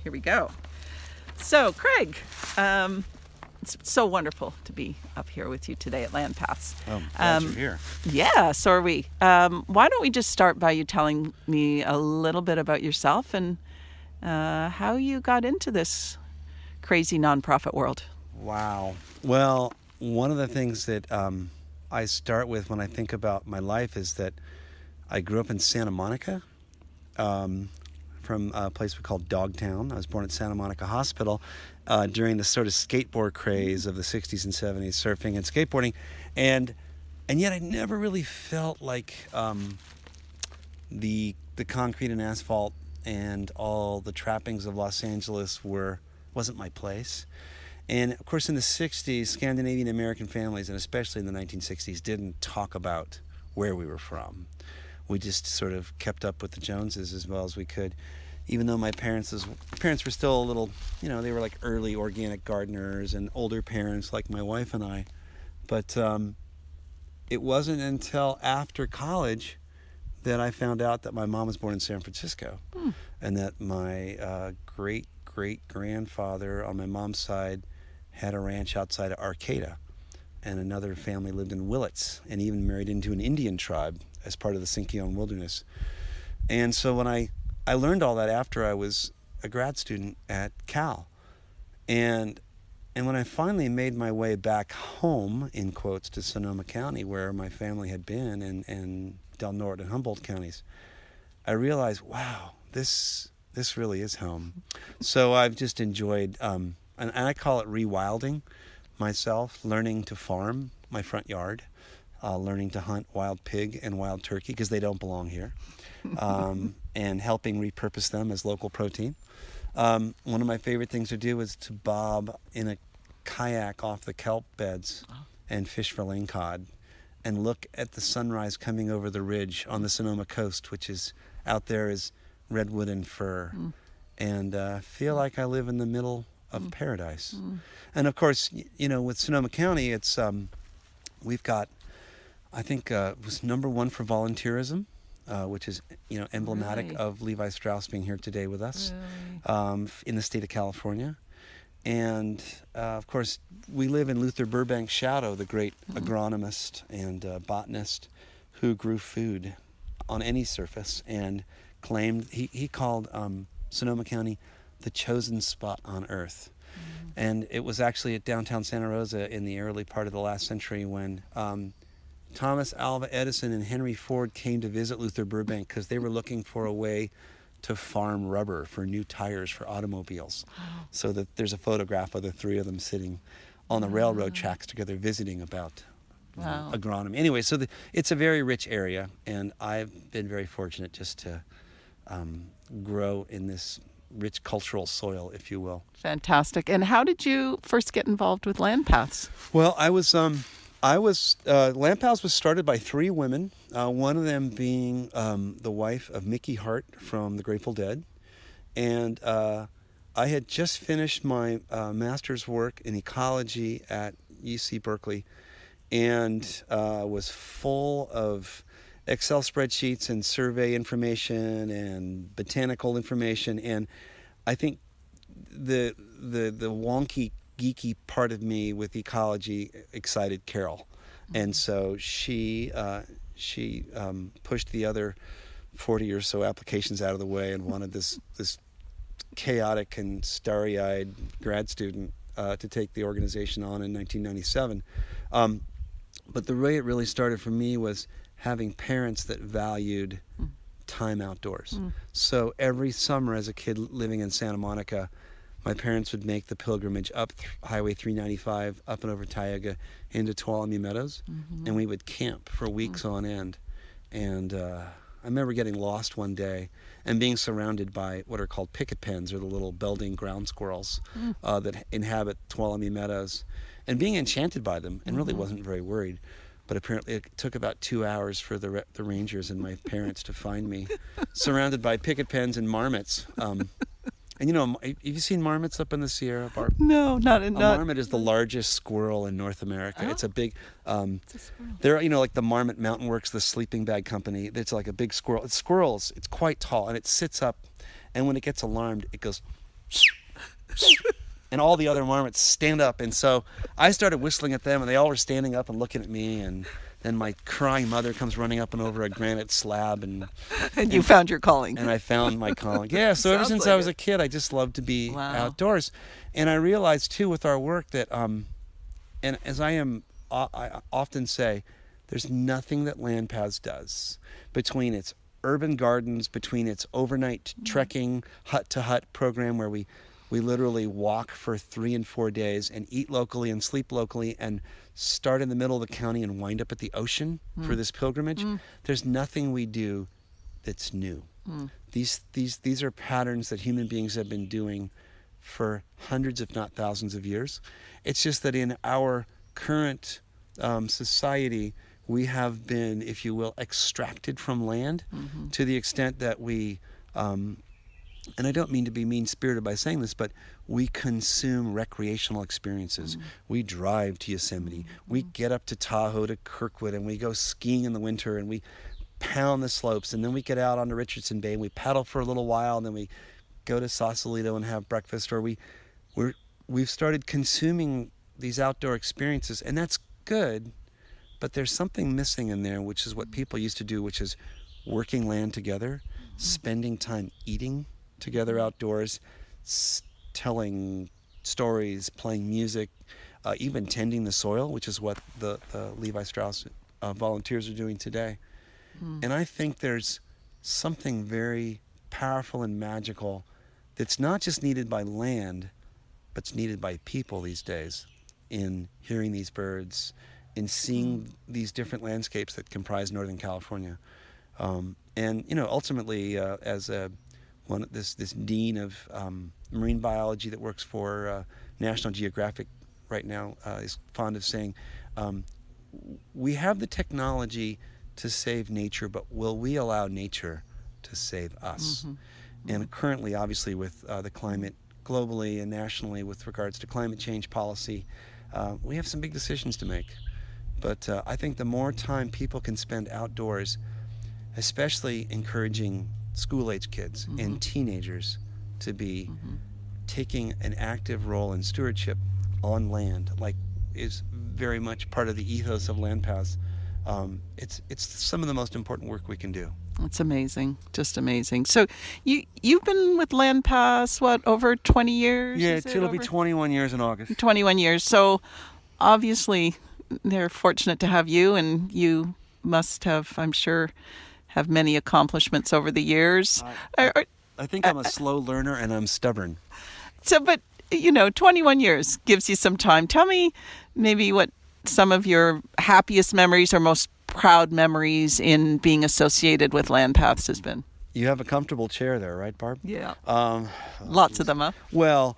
Here we go. So, Craig, it's so wonderful to be up here with you today at LandPaths. Oh, glad you're here. Yeah, so are we. Why don't we just start by you telling me a little bit about yourself and how you got into this crazy nonprofit world? Wow. Well, one of the things that I start with when I think about my life is that I grew up in Santa Monica, from a place we call Dogtown. I was born at Santa Monica Hospital during the sort of skateboard craze of the 60s and 70s, surfing and skateboarding. And yet I never really felt like the concrete and asphalt and all the trappings of Los Angeles wasn't my place. And of course in the 60s, Scandinavian American families, and especially in the 1960s, didn't talk about where we were from. We just sort of kept up with the Joneses as well as we could, even though my parents were still a little, they were like early organic gardeners and older parents like my wife and I. But it wasn't until after college that I found out that my mom was born in San Francisco, and that my great-great-grandfather on my mom's side had a ranch outside of Arcata, and another family lived in Willits and even married into an Indian tribe as part of the Sinkyone Wilderness. And so when I learned all that after I was a grad student at Cal, and when I finally made my way back home, in quotes, to Sonoma County, where my family had been, and Del Norte and Humboldt counties, I realized, wow, this really is home. So I've just enjoyed, and I call it rewilding myself, learning to farm my front yard, learning to hunt wild pig and wild turkey because they don't belong here, and helping repurpose them as local protein. One of my favorite things to do is to bob in a kayak off the kelp beds and fish for lingcod and look at the sunrise coming over the ridge on the Sonoma coast, which is out there is redwood and fir, and feel like I live in the middle of paradise. And of course, with Sonoma County, it's we've got, I think it was number one for volunteerism, which is emblematic Really? of Levi Strauss being here today with us, Really? in the state of California. And of course, we live in Luther Burbank's shadow, the great agronomist and botanist who grew food on any surface and claimed, he called Sonoma County the chosen spot on earth. And it was actually at downtown Santa Rosa in the early part of the last century when Thomas Alva Edison and Henry Ford came to visit Luther Burbank because they were looking for a way to farm rubber for new tires for automobiles. So that there's a photograph of the three of them sitting on the railroad tracks together visiting about agronomy. Anyway, so it's a very rich area, and I've been very fortunate just to grow in this rich cultural soil, if you will. Fantastic. And how did you first get involved with LandPaths? Well, LandPaths was started by three women, one of them being the wife of Mickey Hart from the Grateful Dead. And I had just finished my master's work in ecology at UC Berkeley, and was full of Excel spreadsheets and survey information and botanical information. And I think the wonky, geeky part of me with ecology excited Carol. And so she pushed the other 40 or so applications out of the way and wanted this chaotic and starry-eyed grad student to take the organization on in 1997. But the way it really started for me was having parents that valued time outdoors. So every summer as a kid living in Santa Monica, my parents would make the pilgrimage up Highway 395, up and over Tioga, into Tuolumne Meadows, and we would camp for weeks on end. And I remember getting lost one day and being surrounded by what are called picket pens, or the little Belding ground squirrels that inhabit Tuolumne Meadows, and being enchanted by them, and really wasn't very worried. But apparently it took about 2 hours for the rangers and my parents to find me, surrounded by picket pens and marmots. And have you seen marmots up in the Sierra, Barb? No, not in. A marmot is the largest squirrel in North America. Oh. It's a big. It's a squirrel. They're like the Marmot Mountain Works, the sleeping bag company. It's like a big squirrel. It's quite tall, and it sits up, and when it gets alarmed, it goes and all the other marmots stand up. And so I started whistling at them, and they all were standing up and looking at me. And then my crying mother comes running up and over a granite slab, and You found your calling. I found my calling. Yeah, so ever Sounds since like I was it. a kid, I just loved to be Wow. outdoors. And I realized, too, with our work that, and as I often say, there's nothing that LandPaths does between its urban gardens, between its overnight trekking hut-to-hut program where we literally walk for 3 and 4 days and eat locally and sleep locally and start in the middle of the county and wind up at the ocean for this pilgrimage. There's nothing we do that's new. These are patterns that human beings have been doing for hundreds, if not thousands of years. It's just that in our current society, we have been, if you will, extracted from land to the extent that we, and I don't mean to be mean-spirited by saying this, but we consume recreational experiences. We drive to Yosemite. We get up to Tahoe, to Kirkwood, and we go skiing in the winter, and we pound the slopes, and then we get out onto Richardson Bay, and we paddle for a little while, and then we go to Sausalito and have breakfast, or we've started consuming these outdoor experiences, and that's good, but there's something missing in there, which is what people used to do, which is working land together, spending time eating together outdoors, telling stories, playing music, even tending the soil, which is what the Levi Strauss volunteers are doing today. And I think there's something very powerful and magical that's not just needed by land, but it's needed by people these days in hearing these birds, in seeing these different landscapes that comprise Northern California. And, ultimately, as this dean of marine biology that works for National Geographic right now is fond of saying, we have the technology to save nature, but will we allow nature to save us? And currently, obviously, with the climate globally and nationally with regards to climate change policy, we have some big decisions to make. But I think the more time people can spend outdoors, especially encouraging school-age kids and teenagers to be taking an active role in stewardship on land, like is very much part of the ethos of LandPaths. It's some of the most important work we can do. It's amazing, just amazing. So you've been with LandPaths, what, over 20 years? Yeah, Is it it'll be over 21 years in August. 21 years. So obviously they're fortunate to have you, and you must have, I'm sure, have many accomplishments over the years. I think I'm a slow learner and I'm stubborn. So, but 21 years gives you some time. Tell me maybe what some of your happiest memories or most proud memories in being associated with LandPaths has been. You have a comfortable chair there, right, Barb? Yeah. Lots of them, huh? Well,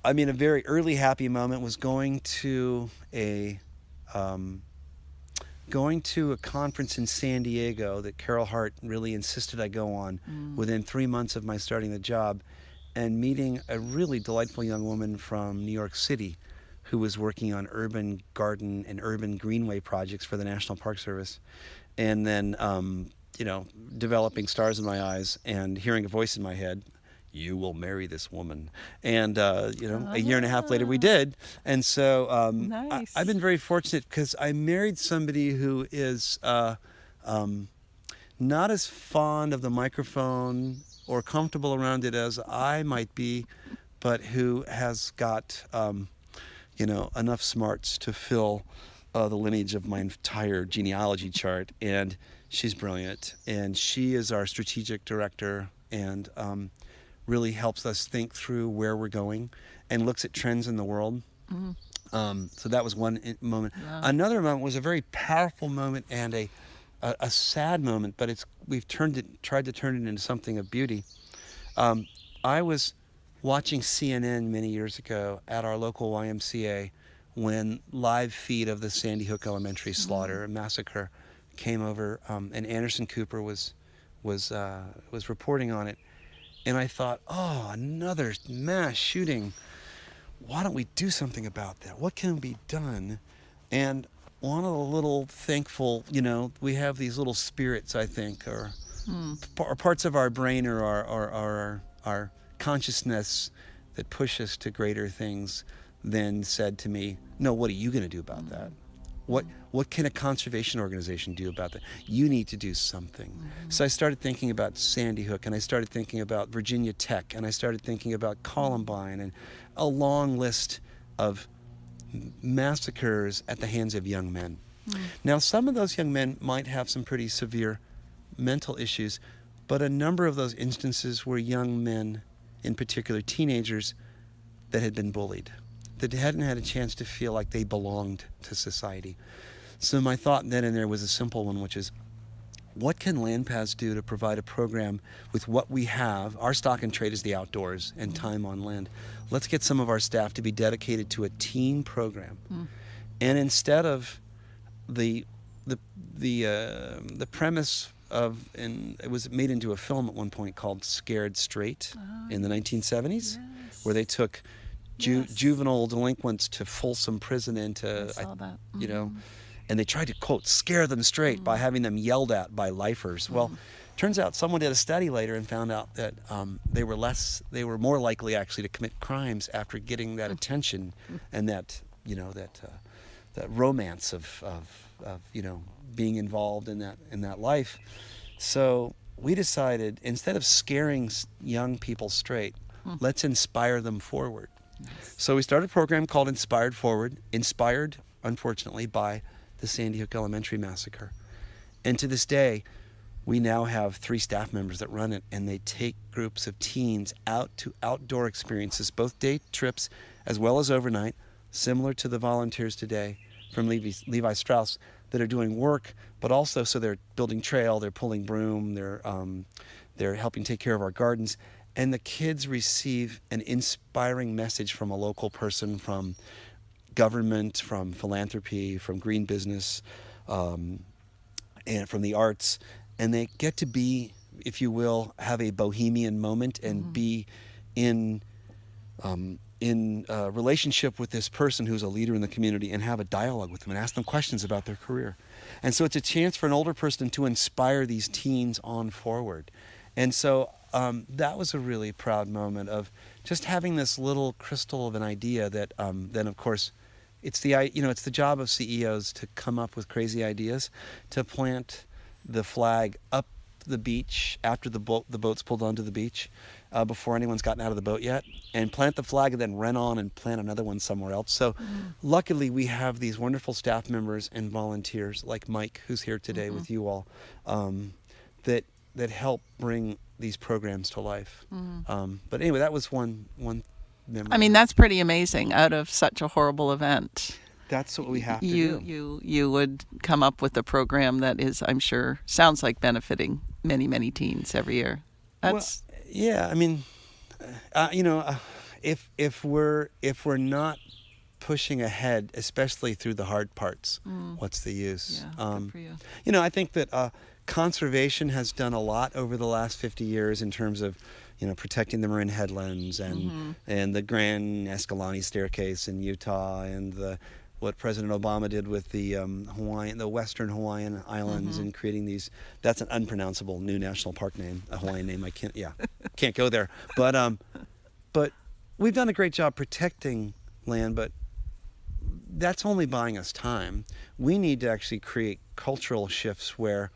I mean, a very early happy moment was going to a conference in San Diego that Carol Hart really insisted I go on within 3 months of my starting the job, and meeting a really delightful young woman from New York City who was working on urban garden and urban greenway projects for the National Park Service. And then, developing stars in my eyes and hearing a voice in my head, you will marry this woman. And, a year and a half later we did. And so Nice. I've been very fortunate because I married somebody who is not as fond of the microphone or comfortable around it as I might be, but who has got, enough smarts to fill the lineage of my entire genealogy chart. And she's brilliant. And she is our strategic director and really helps us think through where we're going and looks at trends in the world. So that was one moment. Wow. Another moment was a very powerful moment and a sad moment, but we've tried to turn it into something of beauty. I was watching CNN many years ago at our local YMCA when live feed of the Sandy Hook Elementary slaughter and massacre came over, and Anderson Cooper was reporting on it, and I thought, oh, another mass shooting. Why don't we do something about that? What can be done? And one of the little thankful, we have these little spirits, I think, or parts of our brain or our consciousness that push us to greater things then said to me, no, what are you going to do about that? What can a conservation organization do about that? You need to do something. So I started thinking about Sandy Hook, and I started thinking about Virginia Tech, and I started thinking about Columbine, and a long list of massacres at the hands of young men. Now, some of those young men might have some pretty severe mental issues, but a number of those instances were young men, in particular teenagers, that had been bullied, that hadn't had a chance to feel like they belonged to society. So my thought then and there was a simple one, which is, what can LandPaths do to provide a program with what we have? Our stock and trade is the outdoors and time on land. Let's get some of our staff to be dedicated to a teen program. And instead of the premise of, and it was made into a film at one point called Scared Straight in the 1970s, where they took juvenile delinquents to Folsom Prison into, I saw that. you know, and they tried to, quote, scare them straight by having them yelled at by lifers. Well, turns out someone did a study later and found out that they were more likely actually to commit crimes after getting that attention and that, you know, that romance of you know, being involved in that life. So we decided, instead of scaring young people straight, let's inspire them forward. So we started a program called Inspired Forward, inspired, unfortunately, by the Sandy Hook Elementary Massacre. And to this day, we now have 3 staff members that run it, and they take groups of teens out to outdoor experiences, both day trips as well as overnight, similar to the volunteers today from Levi Strauss that are doing work, but also so they're building trail, they're pulling broom, they're helping take care of our gardens. And the kids receive an inspiring message from a local person, from government, from philanthropy, from green business, and from the arts. And they get to be, if you will, have a bohemian moment and be in relationship with this person who's a leader in the community and have a dialogue with them and ask them questions about their career. And so it's a chance for an older person to inspire these teens on forward. And so that was a really proud moment of just having this little crystal of an idea that then, of course, it's the job of CEOs to come up with crazy ideas, to plant the flag up the beach after the boat's pulled onto the beach, before anyone's gotten out of the boat yet, and plant the flag and then run on and plant another one somewhere else. So luckily we have these wonderful staff members and volunteers like Mike, who's here today with you all, that help bring these programs to life. But anyway, that was one memory. I mean, that's pretty amazing. Out of such a horrible event, that's what we have to do. You would come up with a program that is, I'm sure, sounds like benefiting many, many teens every year. That's yeah. I mean, if we're not pushing ahead, especially through the hard parts, what's the use? Yeah, good for you. I think that conservation has done a lot over the last 50 years in terms of, protecting the marin headlands and the Grand Escalante staircase in Utah, and what President Obama did with the Western Hawaiian Islands and creating these. That's an unpronounceable new national park name, a Hawaiian name. I can't go there. But we've done a great job protecting land, but that's only buying us time. We need to actually create cultural shifts where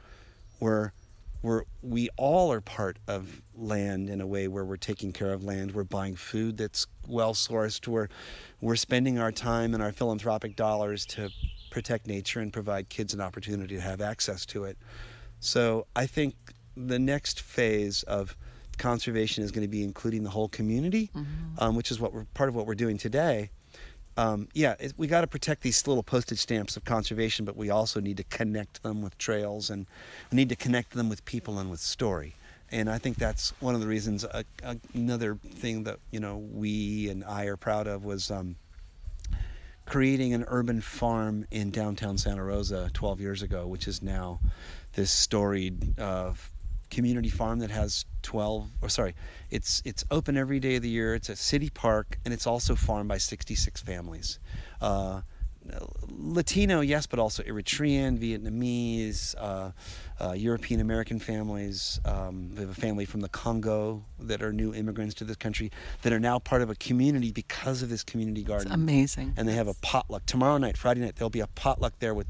we all are part of land in a way where we're taking care of land, we're buying food that's well sourced, we're spending our time and our philanthropic dollars to protect nature and provide kids an opportunity to have access to it. So I think the next phase of conservation is going to be including the whole community, which is part of what we're doing today. We got to protect these little postage stamps of conservation, but we also need to connect them with trails, and we need to connect them with people and with story. And I think that's one of the reasons. Another thing that we and I are proud of was creating an urban farm in downtown Santa Rosa 12 years ago, which is now this storied community farm that has it's open every day of the year. It's a city park, and it's also farmed by 66 families. Latino, yes, but also Eritrean, Vietnamese, European American families. We have a family from the Congo that are new immigrants to this country that are now part of a community because of this community garden. It's amazing. And they have a potluck. Tomorrow night, Friday night, there'll be a potluck there with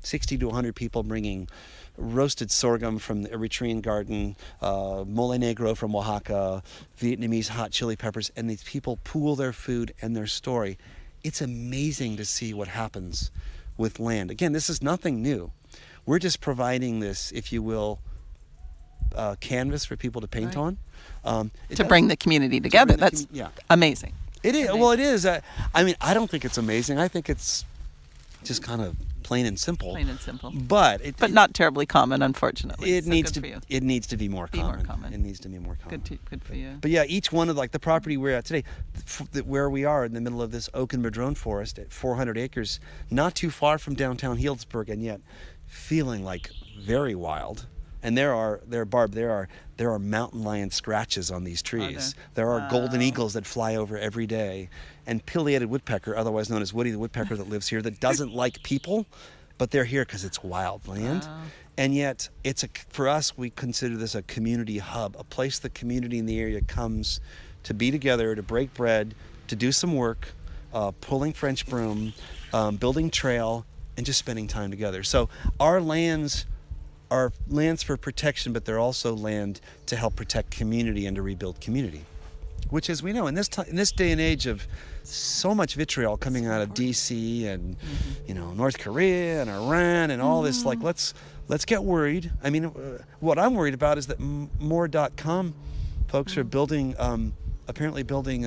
60 to 100 people bringing roasted sorghum from the Eritrean garden, mole negro from Oaxaca, Vietnamese hot chili peppers, and these people pool their food and their story. It's amazing to see what happens with land. Again, this is nothing new. We're just providing this, if you will, canvas for people to paint on. To bring the community together. That's amazing. It is. Amazing. Well, it is. I mean, I don't think it's amazing. I think it's just kind of plain and simple. Plain and simple. But not terribly common, unfortunately. It So needs good to. for you. It needs to be more common. More common. It needs to be more common. Good for you. But yeah, each one of the property we're at today, where we are in the middle of this oak and madrone forest at 400 acres, not too far from downtown Healdsburg, and yet feeling like very wild. And there are mountain lion scratches on these trees. There are golden eagles that fly over every day, and pileated woodpecker, otherwise known as Woody the woodpecker, that lives here that doesn't like people, but they're here because it's wild land. And yet, for us, we consider this a community hub, a place the community in the area comes to be together, to break bread, to do some work, pulling French broom, building trail, and just spending time together. So our lands are lands for protection, but they're also land to help protect community and to rebuild community. Which, as we know, in this day and age of so much vitriol coming out of D.C. and North Korea and Iran and all this, like let's get worried. I mean, what I'm worried about is that more.com folks are building, apparently building,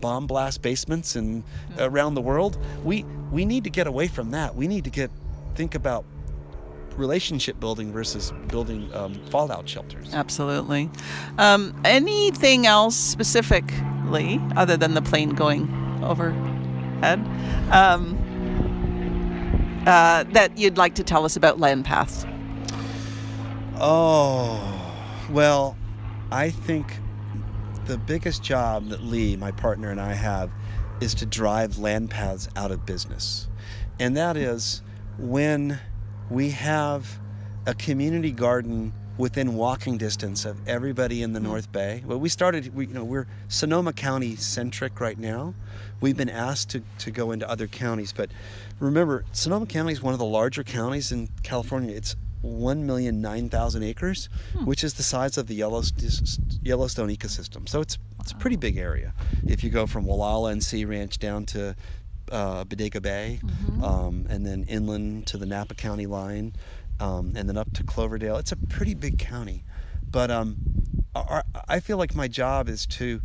bomb blast basements and around the world. We need to get away from that. We need to think about relationship building versus building fallout shelters. Absolutely. Anything else specifically other than the plane going overhead that you'd like to tell us about LandPaths? Oh, well, I think the biggest job that Lee, my partner, and I have is to drive LandPaths out of business. And that is when we have a community garden within walking distance of everybody in the North Bay. Well, we're Sonoma County centric right now. We've been asked to go into other counties, but remember, Sonoma County is one of the larger counties in California. It's 1,009,000 acres, which is the size of the Yellowstone ecosystem. So it's a pretty big area. If you go from Walala and Sea Ranch down to Bodega Bay, and then inland to the Napa County line, and then up to Cloverdale. It's a pretty big county. But I feel like my job is to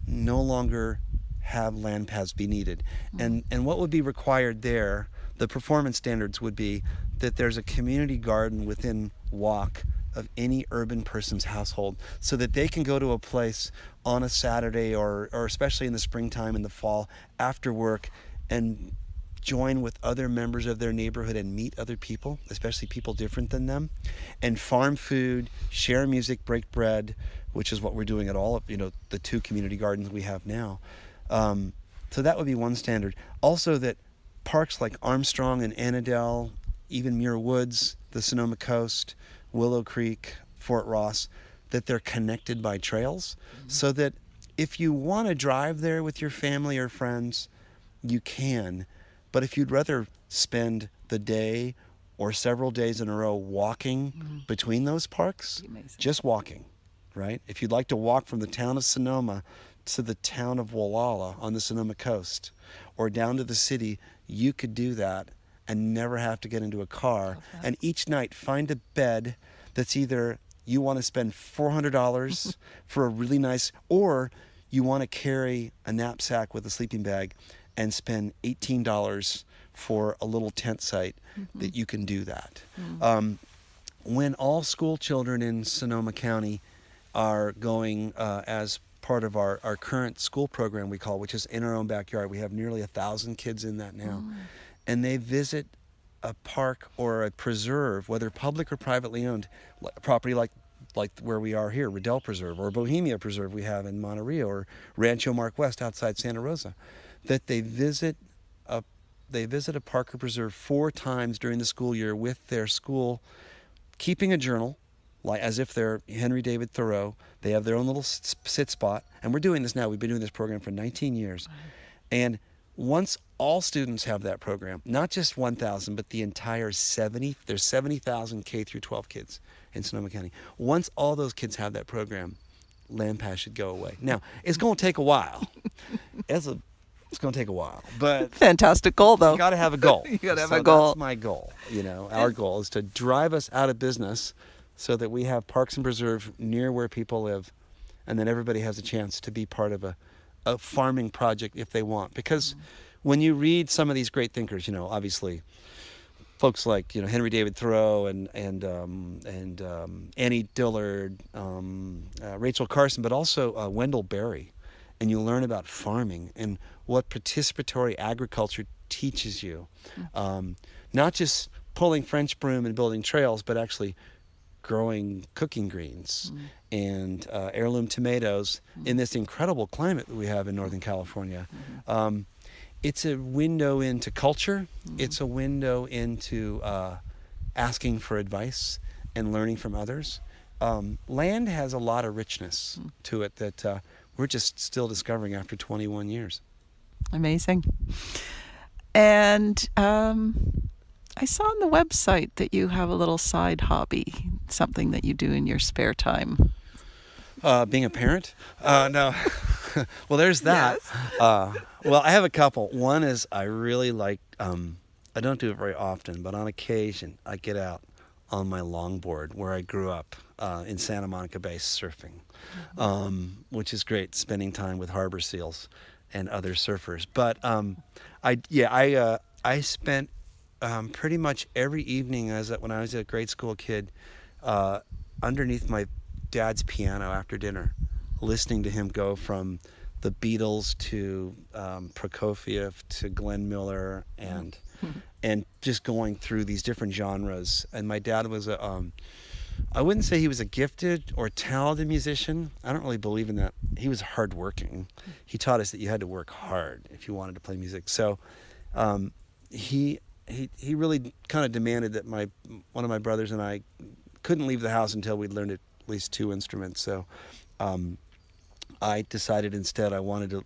no longer have LandPaths be needed. And what would be required there, the performance standards would be that there's a community garden within walk of any urban person's household, so that they can go to a place on a Saturday or especially in the springtime and the fall after work and join with other members of their neighborhood and meet other people, especially people different than them, and farm food, share music, break bread, which is what we're doing at all of the 2 community gardens we have now. So that would be one standard. Also, that parks like Armstrong and Annandale, even Muir Woods, the Sonoma Coast, Willow Creek, Fort Ross, that they're connected by trails, so that if you want to drive there with your family or friends, you can. But if you'd rather spend the day or several days in a row walking between those parks, just walking, right? If you'd like to walk from the town of Sonoma to the town of Walala on the Sonoma Coast or down to the city, you could do that and never have to get into a car. And each night find a bed that's either you want to spend $400 for a really nice, or you want to carry a knapsack with a sleeping bag and spend $18 for a little tent site that you can do that. When all school children in Sonoma County are going as part of our current school program we call, which is In Our Own Backyard, we have nearly 1,000 kids in that now, and they visit a park or a preserve, whether public or privately owned, property like where we are here, Riddell Preserve, or Bohemia Preserve we have in Monterey, or Rancho Mark West outside Santa Rosa, that they visit a visit a Parker Preserve 4 times during the school year with their school, keeping a journal, like as if they're Henry David Thoreau. They have their own little sit spot, and we're doing this now. We've been doing this program for 19 years, and once all students have that program, not just 1,000, but the entire 70, there's 70,000 K through 12 kids in Sonoma County. Once all those kids have that program, LandPaths should go away. Now, it's going to take a while. It's going to take a while, but Fantastic goal, though. you got to have a goal. You got to have So a goal. That's my goal. Our goal is to drive us out of business so that we have parks and preserve near where people live, and then everybody has a chance to be part of a farming project if they want. Because when you read some of these great thinkers, obviously folks like Henry David Thoreau and Annie Dillard, Rachel Carson, but also Wendell Berry, and you learn about farming and what participatory agriculture teaches you. Not just pulling French broom and building trails, but actually growing cooking greens and heirloom tomatoes in this incredible climate that we have in Northern California. It's a window into culture. It's a window into asking for advice and learning from others. Land has a lot of richness to it that we're just still discovering after 21 years. Amazing. And I saw on the website that you have a little side hobby, something that you do in your spare time. Being a parent? No. Well, there's that. Yes. Well, I have a couple. One is I really like, I don't do it very often, but on occasion I get out on my longboard where I grew up in Santa Monica Bay surfing, which is great, spending time with harbor seals and other surfers. But I spent pretty much every evening when I was a grade school kid underneath my dad's piano after dinner, listening to him go from the Beatles to Prokofiev to Glenn Miller and just going through these different genres. And my dad was I wouldn't say he was a gifted or talented musician. I don't really believe in that. He was hardworking. He taught us that you had to work hard if you wanted to play music. So he really kind of demanded that one of my brothers and I couldn't leave the house until we'd learned at least 2 instruments. So I decided instead I wanted to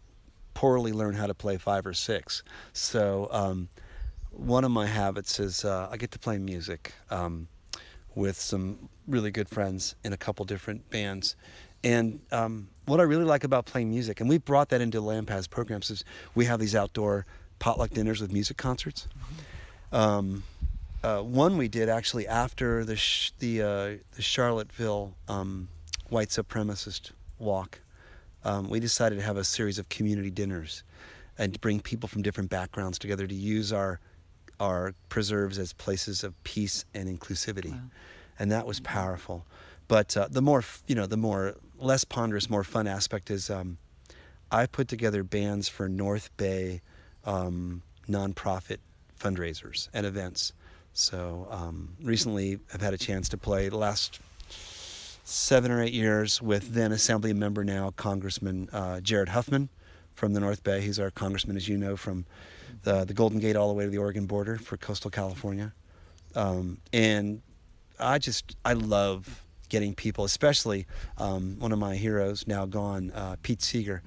poorly learn how to play 5 or 6. So one of my habits is I get to play music with some really good friends in a couple different bands. And what I really like about playing music, and we brought that into LandPaths programs, is we have these outdoor potluck dinners with music concerts. One we did actually after the Charlottesville white supremacist walk. We decided to have a series of community dinners and to bring people from different backgrounds together to use our preserves as places of peace and inclusivity. Wow. And that was powerful. But the more less ponderous, more fun aspect is I put together bands for North Bay nonprofit fundraisers and events. So recently I've had a chance to play the last 7 or 8 years with then Assembly member, now Congressman Jared Huffman from the North Bay. He's our congressman, as you know, from the Golden Gate all the way to the Oregon border for coastal California. And I love getting people, especially one of my heroes, now gone, Pete Seeger.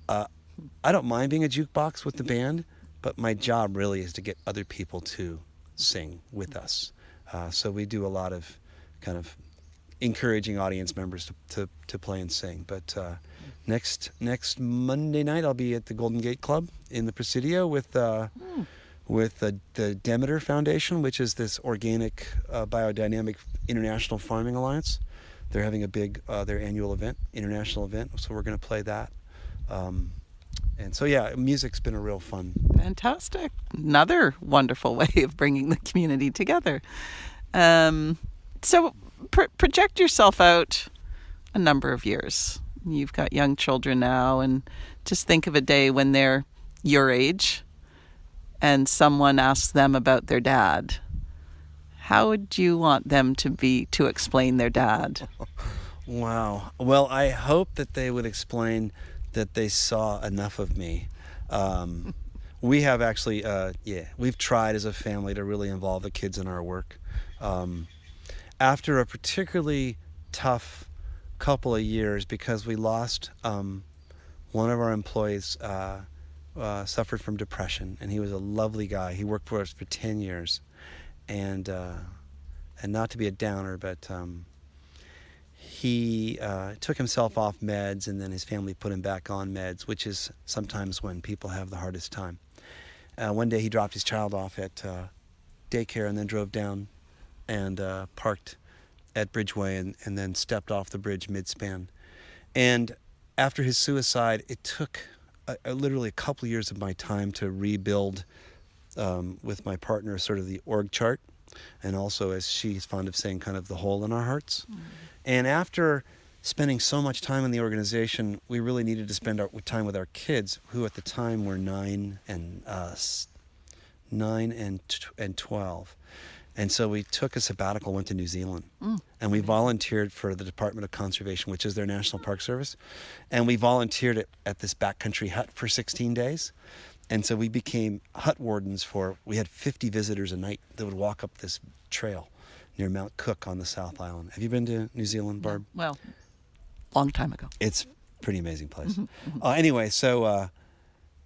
I don't mind being a jukebox with the band, but my job really is to get other people to sing with us. So we do a lot of kind of encouraging audience members to play and sing. But next Monday night I'll be at the Golden Gate Club in the Presidio with the Demeter Foundation, which is this organic biodynamic international farming alliance. They're having a big their annual event, international event, so we're going to play that. And so, yeah, music's been a real fun. Fantastic. Another wonderful way of bringing the community together. So project yourself out a number of years. You've got young children now, and just think of a day when they're your age and someone asks them about their dad. How would you want them to explain their dad? Wow. Well, I hope that they would explain that they saw enough of me, We have actually, we've tried as a family to really involve the kids in our work. After a particularly tough couple of years, because we lost one of our employees, suffered from depression, and he was a lovely guy. He worked for us for 10 years, and not to be a downer, but he took himself off meds, and then his family put him back on meds, which is sometimes when people have the hardest time. One day he dropped his child off at daycare and then drove down and parked at Bridgeway and then stepped off the bridge mid-span. And after his suicide, it took literally a couple of years of my time to rebuild with my partner sort of the org chart, and also, as she's fond of saying, kind of the hole in our hearts. Mm. And after spending so much time in the organization, we really needed to spend our time with our kids, who at the time were 9 and 12. And so we took a sabbatical, went to New Zealand, and we volunteered for the Department of Conservation, which is their National Park Service. And we volunteered at this backcountry hut for 16 days. And so we became hut wardens we had 50 visitors a night that would walk up this trail near Mount Cook on the South Island. Have you been to New Zealand, Barb? Well, long time ago. It's a pretty amazing place. Anyway, so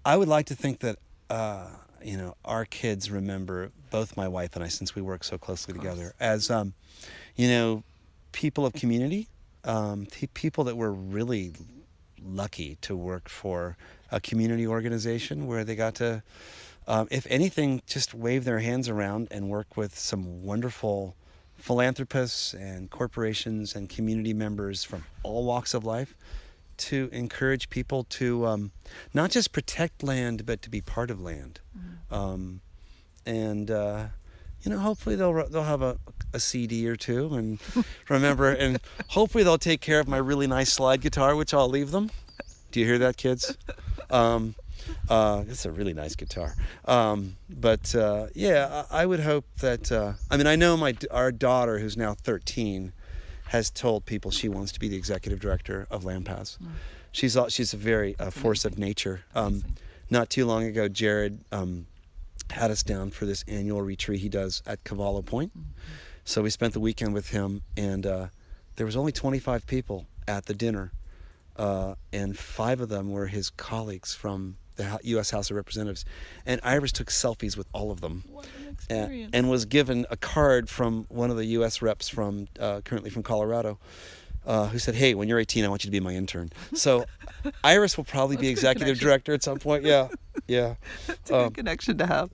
I would like to think that, our kids remember, both my wife and I, since we work so closely together, as, people of community, people that were really lucky to work for a community organization where they got to, if anything, just wave their hands around and work with some wonderful philanthropists and corporations and community members from all walks of life to encourage people to not just protect land, but to be part of land. Hopefully they'll have a CD or two and remember, and hopefully they'll take care of my really nice slide guitar, which I'll leave them. Do you hear that, kids? It's a really nice guitar. I would hope that, I know our daughter, who's now 13, has told people she wants to be the executive director of LandPaths. She's a very force of nature. Not too long ago, Jared had us down for this annual retreat he does at Cavallo Point. So we spent the weekend with him, and there was only 25 people at the dinner, and 5 of them were his colleagues from the U.S. House of Representatives. And Iris took selfies with all of them. What an experience. And was given a card from one of the U.S. reps currently from Colorado, who said, "Hey, when you're 18, I want you to be my intern." So Iris will probably be executive director at some point. Yeah. It's a good connection to have.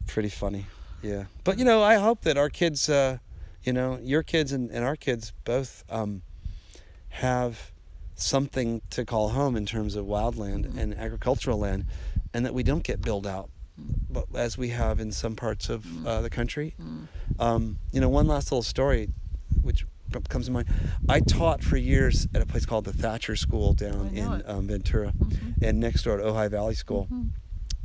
Pretty funny. Yeah. But, I hope that our kids, your kids and our kids both have something to call home in terms of wildland and agricultural land, and that we don't get built out, but as we have in some parts of the country. One last little story, which comes to mind. I taught for years at a place called the Thatcher School down in Ventura, and next door at Ojai Valley School.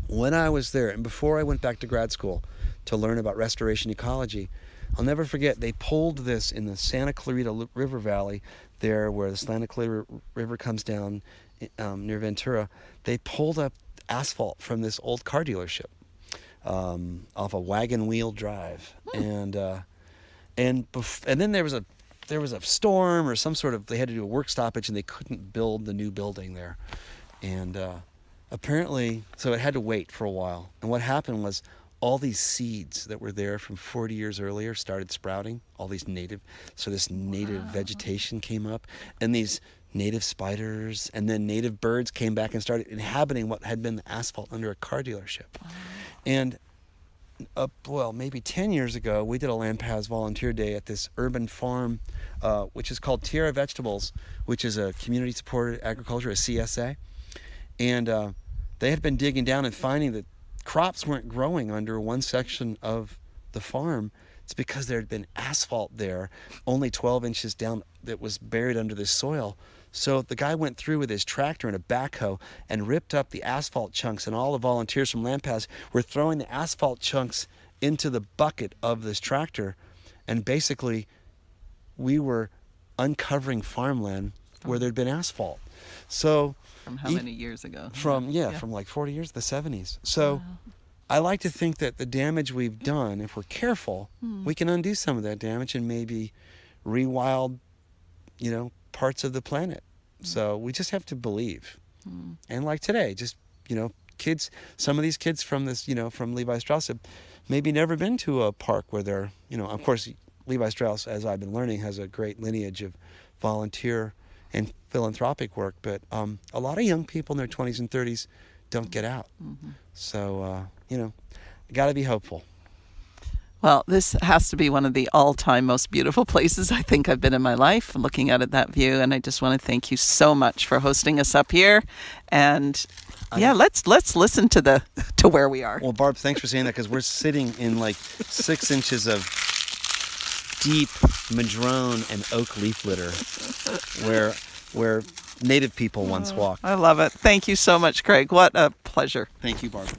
When I was there, and before I went back to grad school to learn about restoration ecology, I'll never forget, they pulled this in the Santa Clarita River Valley, there where the Santa Clarita River comes down near Ventura. They pulled up asphalt from this old car dealership off a wagon wheel drive, and then there was a storm or some sort of, they had to do a work stoppage, and they couldn't build the new building there, and apparently, so it had to wait for a while. And what happened was, all these seeds that were there from 40 years earlier started sprouting, this native vegetation came up, and these native spiders and then native birds came back and started inhabiting what had been the asphalt under a car dealership. And maybe 10 years ago, we did a LandPaths volunteer day at this urban farm, which is called Tierra Vegetables, which is a community-supported agriculture, a CSA. And they had been digging down and finding that crops weren't growing under one section of the farm. It's because there had been asphalt there, only 12 inches down, that was buried under the soil. So the guy went through with his tractor and a backhoe and ripped up the asphalt chunks, and all the volunteers from LandPaths were throwing the asphalt chunks into the bucket of this tractor. And basically, we were uncovering farmland where there'd been asphalt. So From how many years ago? from like 40 years, the 70s. So I like to think that the damage we've done, if we're careful, we can undo some of that damage and maybe rewild, parts of the planet. So we just have to believe. And like today, just, kids, some of these kids from this, from Levi Strauss have maybe never been to a park where they're, of course, Levi Strauss, as I've been learning, has a great lineage of volunteer and philanthropic work. But a lot of young people in their 20s and 30s don't get out. So, got to be hopeful. Well, this has to be one of the all-time most beautiful places I think I've been in my life, looking out at that view. And I just want to thank you so much for hosting us up here. And let's listen to where we are. Well, Barb, thanks for saying that, because we're sitting in like 6 inches of deep madrone and oak leaf litter where native people once walked. I love it. Thank you so much, Craig. What a pleasure. Thank you, Barb.